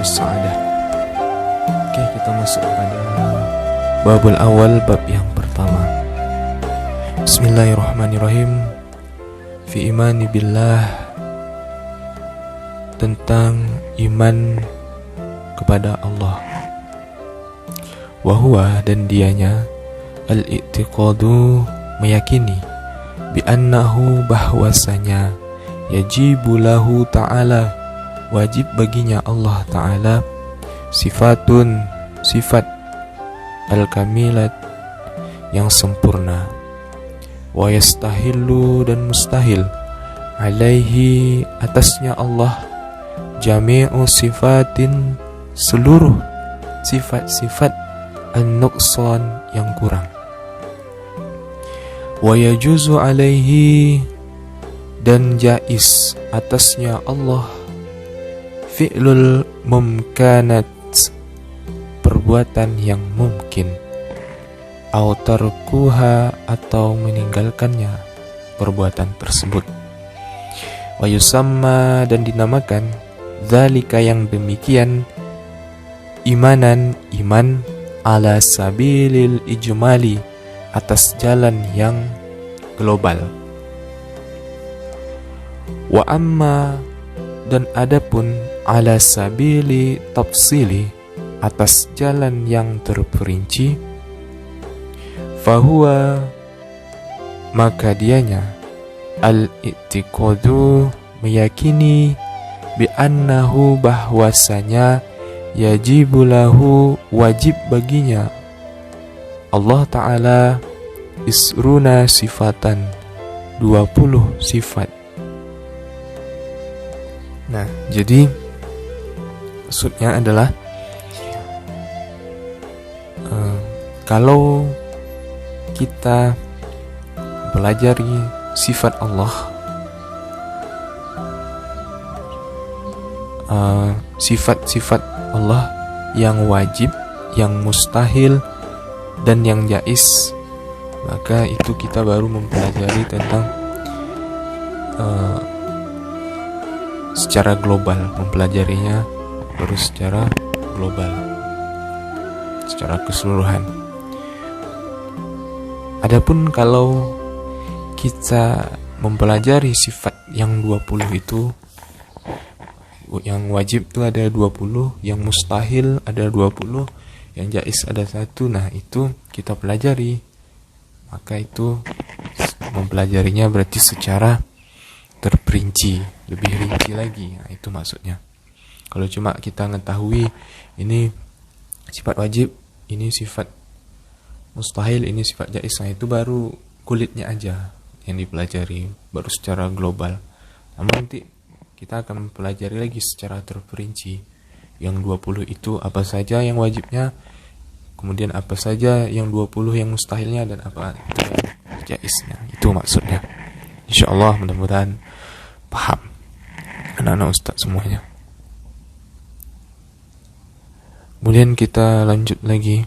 sa'adah. Oke, kita masuk pada babul awal, bab yang pertama. Bismillahirrahmanirrahim. Fi imani billah, tentang iman kepada Allah. Wahuwa, dan dianya, al-i'tiqadu, meyakini, bi annahu, bahwasanya, yajibu lahu ta'ala, wajib baginya Allah Ta'ala, sifatun, sifat, al-kamilat, yang sempurna, wa yastahilu, dan mustahil, alaihi, atasnya Allah, jami'u sifatin, seluruh sifat-sifat, an-nuqsan, yang kurang, wa yajuzu alaihi, dan jais atasnya Allah, fi'lul mumkanat, perbuatan yang mungkin, au tarkuha, atau meninggalkannya perbuatan tersebut, wa yusamma, dan dinamakan, dzalika, yang demikian, imanan, iman, ala sabilil ijmali, atas jalan yang global. Wa amma, dan adapun, ala sabili tafsili, atas jalan yang terperinci, fahuwa, maka dianya, al-i'tiqadu, meyakini, bi annahu, bahwasanya, yajibu lahu, wajib baginya, Allah Ta'ala, isruna sifatan, 20 sifat. Nah, jadi maksudnya adalah kalau kita pelajari sifat Allah, sifat-sifat Allah yang wajib, yang mustahil, dan yang jais, maka itu kita baru mempelajari tentang secara global, mempelajarinya baru secara global, secara keseluruhan. Adapun kalau kita mempelajari sifat yang 20 itu, yang wajib itu ada 20, yang mustahil ada 20, yang jais ada 1. Nah, itu kita pelajari. Maka itu mempelajarinya berarti secara terperinci, lebih rinci lagi. Nah, itu maksudnya. Kalau cuma kita mengetahui ini sifat wajib, ini sifat mustahil, ini sifat jais, nah itu baru kulitnya aja yang dipelajari, baru secara global. Namun nanti kita akan mempelajari lagi secara terperinci. Yang 20 itu apa saja yang wajibnya, kemudian apa saja yang 20 yang mustahilnya, dan apa itu yang jaisnya. Itu maksudnya. InsyaAllah mudah-mudahan paham anak-anak ustaz semuanya. Kemudian kita lanjut lagi.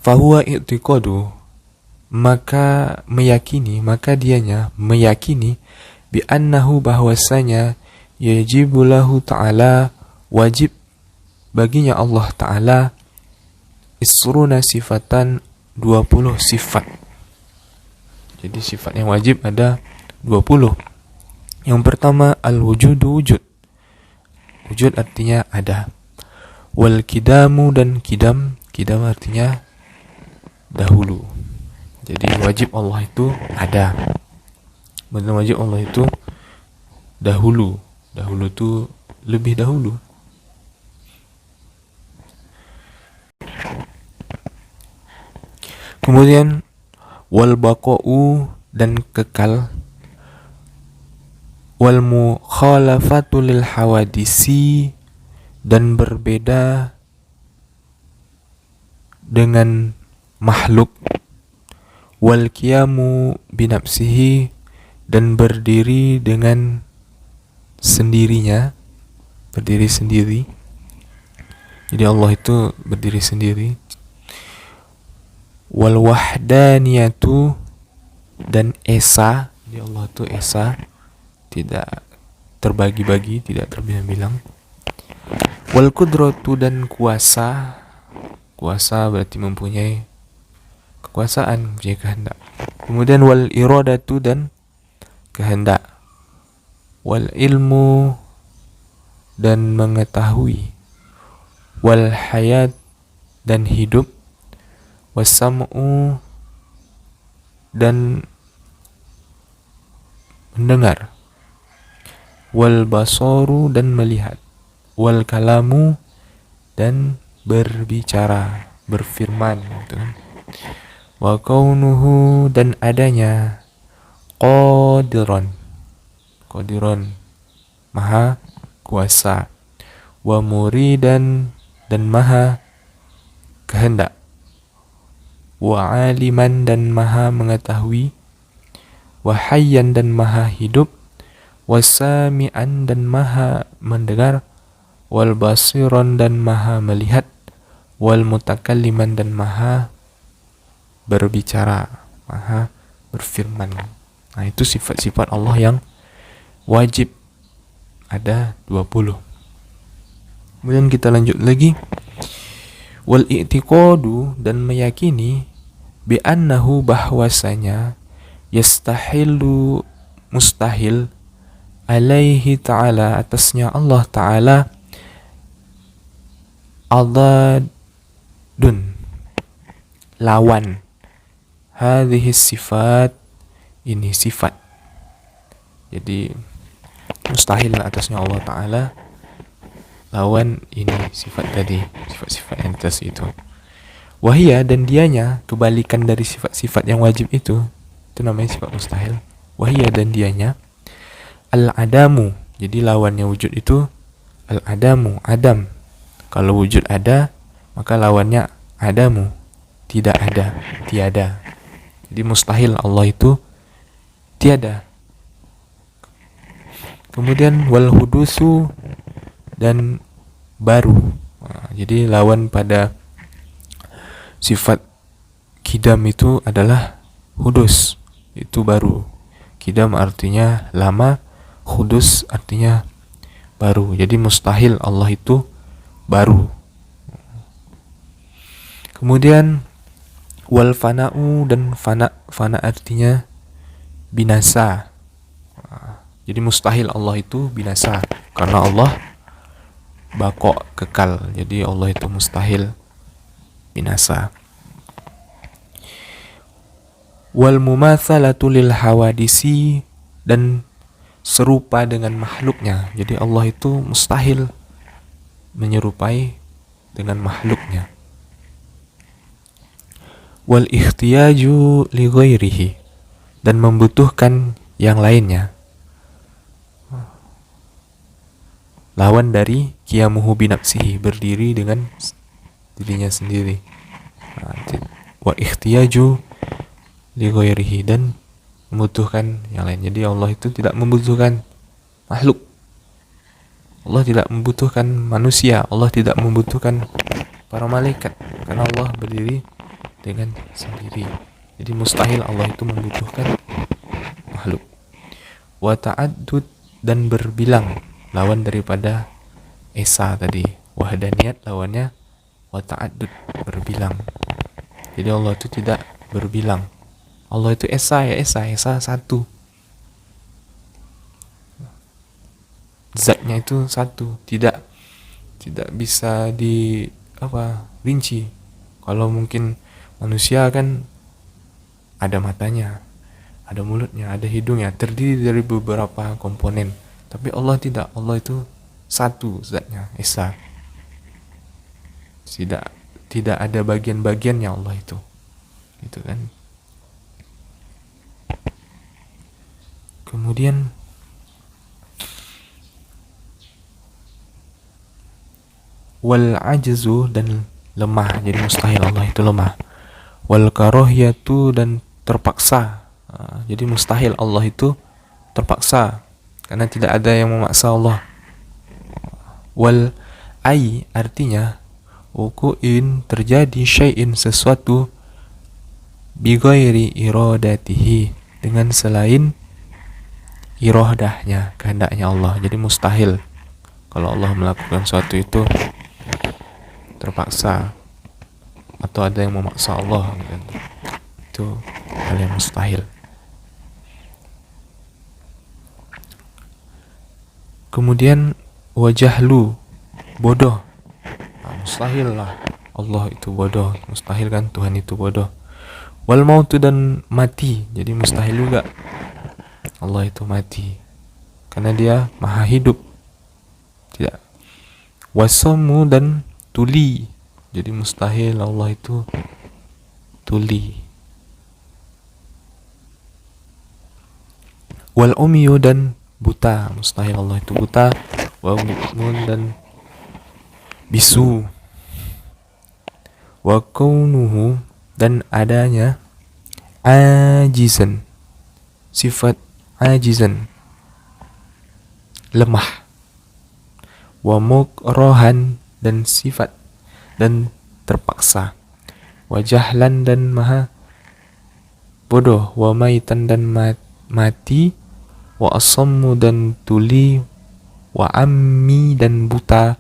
Fahuwa i'tiqadu, maka meyakini, maka dianya meyakini, bi annahu, bahwasanya, yajibu lahu ta'ala, wajib baginya Allah Ta'ala, isruna sifatan, 20 sifat. Jadi sifat yang wajib ada 20. Yang pertama, al-wujudu, wujud. Wujud artinya ada. Wal kidamu, dan kidam. Kidam artinya dahulu. Jadi wajib Allah itu ada. Benar, wajib Allah itu dahulu. Dahulu itu lebih dahulu. Kemudian wal baqa'u, dan kekal, wal mukhalafatu lil hawadisi, dan berbeda dengan makhluk, wal qiyamu binafsihi, dan berdiri dengan sendirinya, berdiri sendiri. Jadi Allah itu berdiri sendiri. Wal wahdaniyatu, dan esa. Jadi Allah itu esa, tidak terbagi-bagi, tidak terbilang-bilang. Wal qudratu, dan kuasa. Kuasa berarti mempunyai kekuasaan, mempunyai kehendak. Kemudian wal iradatu, dan kehendak. Wal ilmu, dan mengetahui. Wal hayat, dan hidup. Wasam'u, dan mendengar. Wal basaru, dan melihat. Wal kalamu, dan berbicara, berfirman, gitu kan. Wa kaunuhu, dan adanya. Qadiran, maha kuasa. Wa muridan, dan maha kehendak. Wa aliman, dan maha mengetahui. Wa hayyan, dan maha hidup. Wa sami'an, dan maha mendengar. Wal basiran, dan maha melihat. Wal mutakalliman, dan maha berbicara, maha berfirman. Nah, itu sifat-sifat Allah yang wajib, ada 20. Kemudian kita lanjut lagi. Wal i'tiqadu, dan meyakini. Bi annahu, bahwasanya. Yastahilu, mustahil. Alaihi ta'ala, atasnya Allah ta'ala. Adadun, lawan. Hadhihi sifat, ini sifat. Jadi mustahil atasnya Allah Ta'ala lawan ini sifat tadi, sifat-sifat yang atas itu. Wahia, dan dianya, kebalikan dari sifat-sifat yang wajib itu namanya sifat mustahil. Wahia, dan dianya. Al-adamu, jadi lawannya wujud itu al-adamu, adam. Kalau wujud ada, maka lawannya adamu, tidak ada, tiada. Jadi mustahil Allah itu tiada. Kemudian wal hudusu, dan baru. Nah, jadi lawan pada sifat kidam itu adalah hudus, itu baru. Kidam artinya lama, hudus artinya baru. Jadi mustahil Allah itu baru. Kemudian wal fana'u, dan fana artinya binasa. Jadi mustahil Allah itu binasa, karena Allah baqo, kekal. Jadi Allah itu mustahil binasa. Wal mumatsalatu lil hawadisi, dan serupa dengan makhluknya. Jadi Allah itu mustahil menyerupai dengan makhluknya. Wal ikhtiyaju li ghairihi, dan membutuhkan yang lainnya. Lawan dari qiyamuhu binafsihi, berdiri dengan dirinya sendiri. Wa ikhtiyaju li ghairihi, dan membutuhkan yang lain. Jadi Allah itu tidak membutuhkan makhluk. Allah tidak membutuhkan manusia, Allah tidak membutuhkan para malaikat, karena Allah berdiri dengan sendiri. Jadi mustahil Allah itu membutuhkan makhluk. Wa ta'addud, dan berbilang, lawan daripada esa tadi. Wahdaniyat lawannya wa ta'addud, berbilang. Jadi Allah itu tidak berbilang. Allah itu esa satu. Zatnya itu satu, tidak bisa rinci. Kalau mungkin manusia kan ada matanya, ada mulutnya, ada hidungnya, terdiri dari beberapa komponen. Tapi Allah tidak, Allah itu satu zatnya, esa. Tidak ada bagian-bagiannya Allah itu. Gitu kan. Kemudian wal ajzu, dan lemah. Jadi mustahil Allah itu lemah. Wal karohiyatu, dan terpaksa. Jadi mustahil Allah itu terpaksa, karena tidak ada yang memaksa Allah. Wal ai, artinya wuku'in, terjadi, syai'in, sesuatu, bi ghairi iradatihi, dengan selain irodahnya, kehendaknya Allah. Jadi mustahil kalau Allah melakukan sesuatu itu terpaksa atau ada yang memaksa Allah gitu. Itu hal yang mustahil. Kemudian wajahlu, bodoh. Mustahil lah Allah itu bodoh, mustahil kan Tuhan itu bodoh. Wal mautu, dan mati, jadi mustahil juga Allah itu mati karena dia maha hidup. Tidak. Wasamu, dan tuli, jadi mustahil Allah itu tuli. Wal umyu, dan buta, mustahil Allah itu buta. Wa bukmun, dan bisu. Wa kaunuhu, dan adanya ajizan, sifat ajizan, lemah. Wa mukrohan, dan sifat dan terpaksa. Wa jahlan, dan maha bodoh. Wa maitan, dan mati. Wa asammu, dan tuli. Wa ammi, dan buta.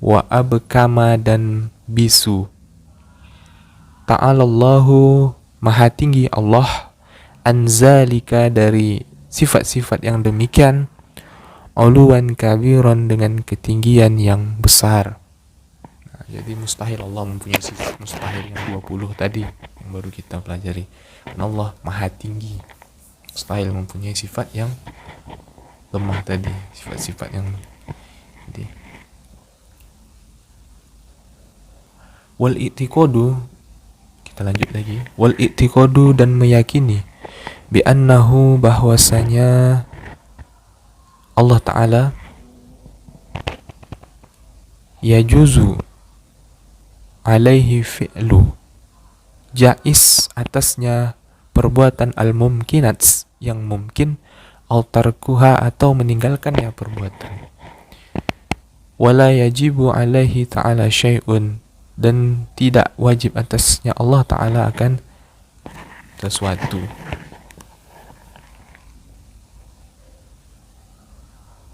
Wa abkama, dan bisu. Ta'alallahu, maha tinggi Allah, anzalika, dari sifat-sifat yang demikian, uluwan kabiran, dengan ketinggian yang besar. Nah, jadi mustahil Allah mempunyai sifat mustahil yang 20 tadi yang baru kita pelajari. Karena Allah maha tinggi, mustahil mempunyai sifat yang lemah tadi, sifat-sifat yang tadi. Wal i'tiqadu, kita lanjut lagi. Wal i'tiqadu, dan meyakini, bi annahu, bahwasanya Allah Ta'ala yajuzu alaihi fi'lu, jais atasnya perbuatan al-mumkinat, yang mungkin, al tarkuha, atau meninggalkannya perbuatan. Wala yajibu alaihi ta'ala syai'un, dan tidak wajib atasnya Allah Ta'ala akan sesuatu.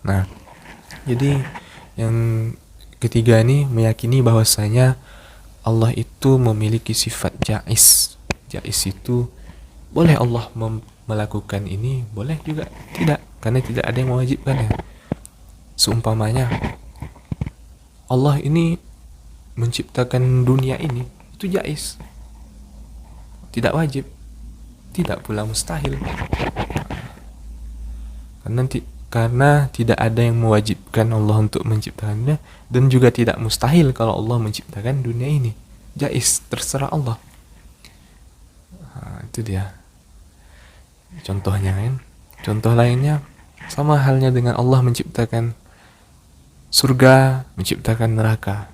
Nah, jadi yang ketiga ini meyakini bahwasanya Allah itu memiliki sifat jais. Jais itu boleh Allah melakukan ini, boleh juga tidak, karena tidak ada yang mewajibkannya. Seumpamanya Allah ini menciptakan dunia ini, itu jais, tidak wajib, tidak pula mustahil, karena tidak ada yang mewajibkan Allah untuk menciptakannya, dan juga tidak mustahil kalau Allah menciptakan dunia ini. Jais, terserah Allah. Nah, itu dia contohnya kan. Contoh lainnya sama halnya dengan Allah menciptakan surga, menciptakan neraka.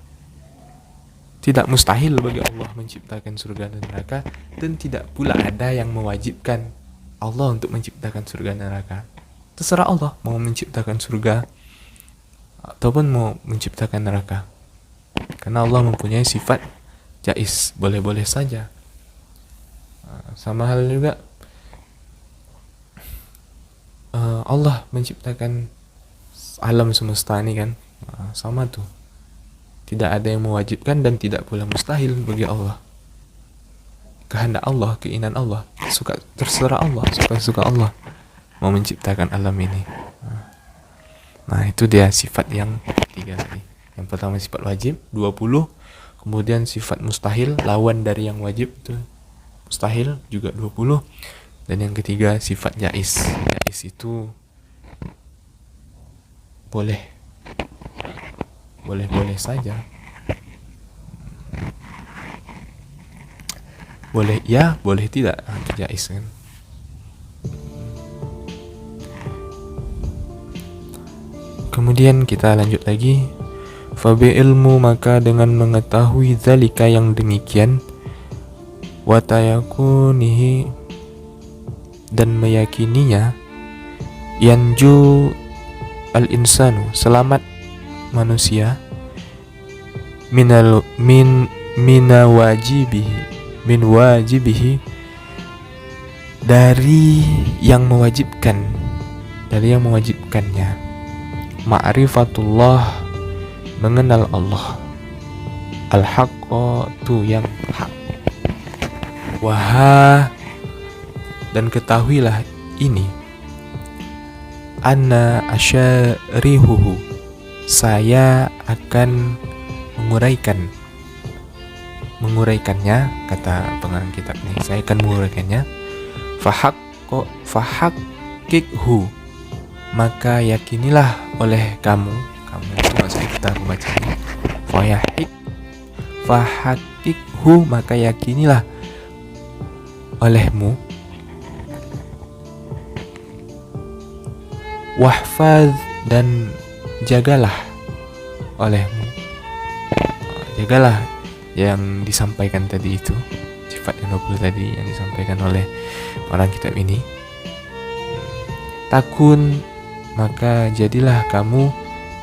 Tidak mustahil bagi Allah menciptakan surga dan neraka, dan tidak pula ada yang mewajibkan Allah untuk menciptakan surga dan neraka. Terserah Allah mau menciptakan surga ataupun mau menciptakan neraka, karena Allah mempunyai sifat jais, boleh-boleh saja. Sama hal juga Allah menciptakan alam semesta ini kan, sama tuh. Tidak ada yang mewajibkan dan tidak pula mustahil bagi Allah. Kehendak Allah, keinginan Allah, terserah Allah, suka Allah mau menciptakan alam ini. Nah, itu dia sifat yang ketiga tadi. Yang pertama sifat wajib 20, kemudian sifat mustahil, lawan dari yang wajib itu mustahil juga 20, dan yang ketiga sifat jais. Jais itu boleh saja, boleh ya, boleh tidak, itu jais kan. Kemudian kita lanjut lagi. Fabi ilmu, maka dengan mengetahui zalika, yang demikian, watayakunihi, dan meyakininya, yanju al-insanu, selamat manusia, min wajibihi, dari yang mewajibkan, dari yang mewajibkannya. Ma'rifatullah, mengenal Allah. Al-haqqatu, yang hak. Wahha, dan ketahuilah ini, anna asyarihuhu, saya akan menguraikannya, kata pengarang kitab ini, saya akan menguraikannya. Fahaqqikhu, maka yakinilah oleh kamu itu maksudnya kita membaca ini. Fahaqqikhu, maka yakinilah olehmu. Wahfaz, dan jagalah olehmu. Jagalah yang disampaikan tadi itu, sifat yang 20 tadi yang disampaikan oleh orang kitab ini. Takun, maka jadilah kamu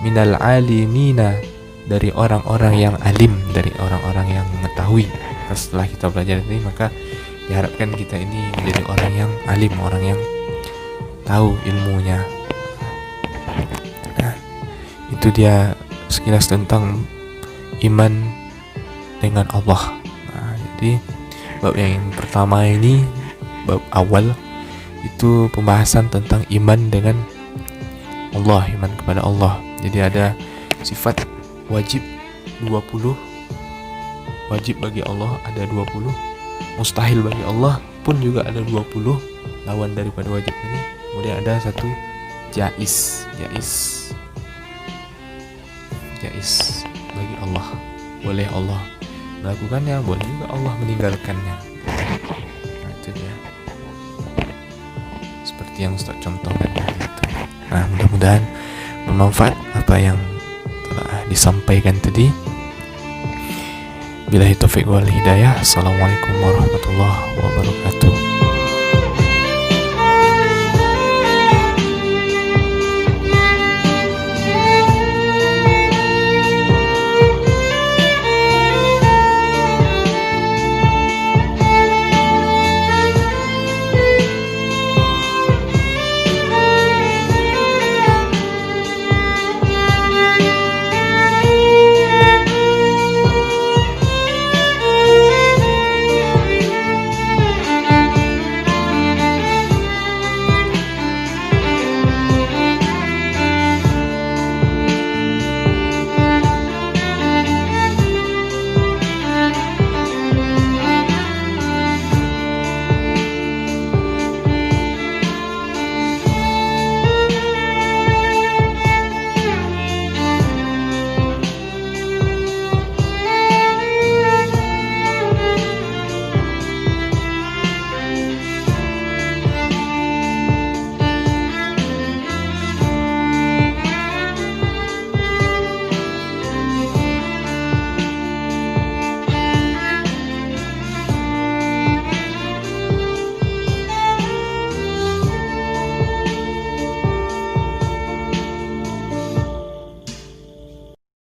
minal alimina, dari orang-orang yang alim, dari orang-orang yang mengetahui. Setelah kita belajar ini, maka diharapkan kita ini menjadi orang yang alim, orang yang tahu ilmunya. Nah, itu dia sekilas tentang iman dengan Allah. Nah, jadi bab yang pertama ini, bab awal, itu pembahasan tentang iman dengan Allah, iman kepada Allah. Jadi ada sifat wajib 20, wajib bagi Allah ada 20, mustahil bagi Allah pun juga ada 20, lawan daripada wajib ini. Kemudian ada satu jaiz bagi Allah, boleh Allah melakukannya, boleh juga Allah meninggalkannya. Nah, itu dia, seperti yang Ustaz contohkan tadi itu. Nah, mudah-mudahan bermanfaat apa yang telah disampaikan tadi. Billahi taufiq wal hidayah. Assalamualaikum warahmatullahi wabarakatuh.